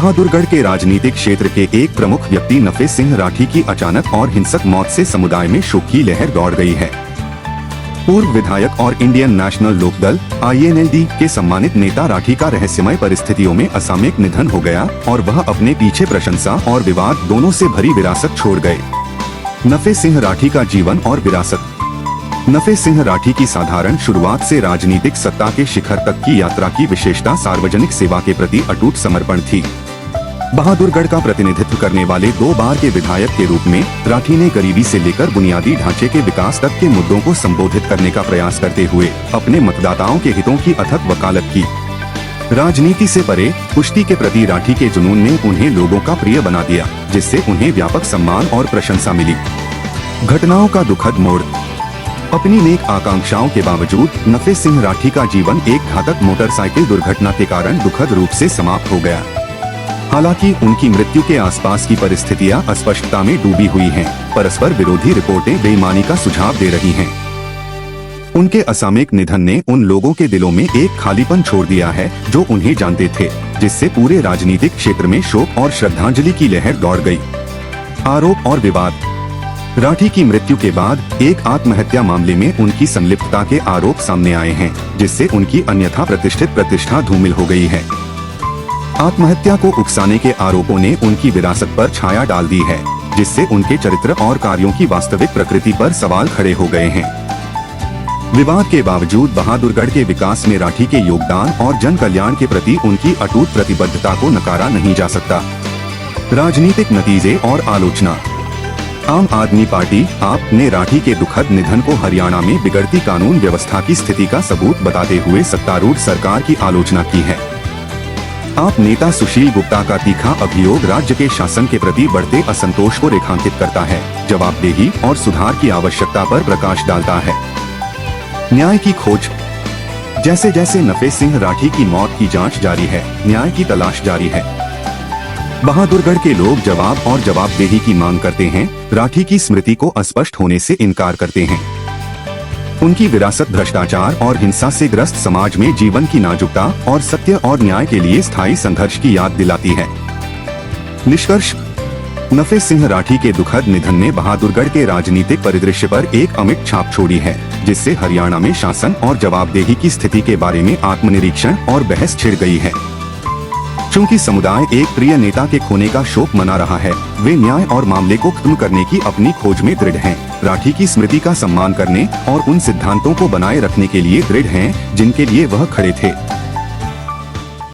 बहादुरगढ़ के राजनीतिक क्षेत्र के एक प्रमुख व्यक्ति नफे सिंह राठी की अचानक और हिंसक मौत से समुदाय में शोक की लहर दौड़ गई है। पूर्व विधायक और इंडियन नेशनल लोकदल (INLD) के सम्मानित नेता राठी का रहस्यमय परिस्थितियों में असामयिक निधन हो गया और वह अपने पीछे प्रशंसा और विवाद दोनों से भरी विरासत छोड़ गए। नफे सिंह राठी का जीवन और विरासत। नफे सिंह राठी की साधारण शुरुआत से राजनीतिक सत्ता के शिखर तक की यात्रा की विशेषता सार्वजनिक सेवा के प्रति अटूट समर्पण थी। बहादुरगढ़ का प्रतिनिधित्व करने वाले 2 बार के विधायक के रूप में राठी ने गरीबी से लेकर बुनियादी ढांचे के विकास तक के मुद्दों को संबोधित करने का प्रयास करते हुए अपने मतदाताओं के हितों की अथक वकालत की। राजनीति से परे कुश्ती के प्रति राठी के जुनून ने उन्हें लोगों का प्रिय बना दिया, जिससे उन्हें व्यापक सम्मान और प्रशंसा मिली। घटनाओं का दुखद मोड़। अपनी नेक आकांक्षाओं के बावजूद नफे सिंह राठी का जीवन एक घातक मोटरसाइकिल दुर्घटना के कारण दुखद रूप से समाप्त हो गया। हालांकि उनकी मृत्यु के आसपास की परिस्थितियां अस्पष्टता में डूबी हुई हैं। परस्पर विरोधी रिपोर्टें बेईमानी का सुझाव दे रही हैं। उनके असामयिक निधन ने उन लोगों के दिलों में एक खालीपन छोड़ दिया है जो उन्हें जानते थे, जिससे पूरे राजनीतिक क्षेत्र में शोक और श्रद्धांजलि की लहर दौड़ गई। आरोप और विवाद। राठी की मृत्यु के बाद एक आत्महत्या मामले में उनकी संलिप्तता के आरोप सामने आए हैं, जिससे उनकी अन्यथा प्रतिष्ठित प्रतिष्ठा धूमिल हो गई है। आत्महत्या को उकसाने के आरोपों ने उनकी विरासत पर छाया डाल दी है, जिससे उनके चरित्र और कार्यों की वास्तविक प्रकृति पर सवाल खड़े हो गए हैं। विवाद के बावजूद बहादुरगढ़ के विकास में राठी के योगदान और जन कल्याण के प्रति उनकी अटूट प्रतिबद्धता को नकारा नहीं जा सकता। राजनीतिक नतीजे और आलोचना। आम आदमी पार्टी (आप) ने राठी के दुखद निधन को हरियाणा में बिगड़ती कानून व्यवस्था की स्थिति का सबूत बताते हुए सत्तारूढ़ सरकार की आलोचना की है। आप नेता सुशील गुप्ता का तीखा अभियोग राज्य के शासन के प्रति बढ़ते असंतोष को रेखांकित करता है, जवाबदेही और सुधार की आवश्यकता पर प्रकाश डालता है। न्याय की खोज। जैसे जैसे नफे सिंह राठी की मौत की जांच जारी है, न्याय की तलाश जारी है। बहादुरगढ़ के लोग जवाब और जवाबदेही की मांग करते हैं, राठी की स्मृति को अस्पष्ट होने से इनकार करते हैं। उनकी विरासत भ्रष्टाचार और हिंसा से ग्रस्त समाज में जीवन की नाजुकता और सत्य और न्याय के लिए स्थायी संघर्ष की याद दिलाती है। निष्कर्ष। नफे सिंह राठी के दुखद निधन ने बहादुरगढ़ के राजनीतिक परिदृश्य पर एक अमिट छाप छोड़ी है, जिससे हरियाणा में शासन और जवाबदेही की स्थिति के बारे में आत्मनिरीक्षण और बहस छिड़ गई है। चूंकि समुदाय एक प्रिय नेता के खोने का शोक मना रहा है, वे न्याय और मामले को खत्म करने की अपनी खोज में दृढ़ हैं। राठी की स्मृति का सम्मान करने और उन सिद्धांतों को बनाए रखने के लिए दृढ़ हैं, जिनके लिए वह खड़े थे।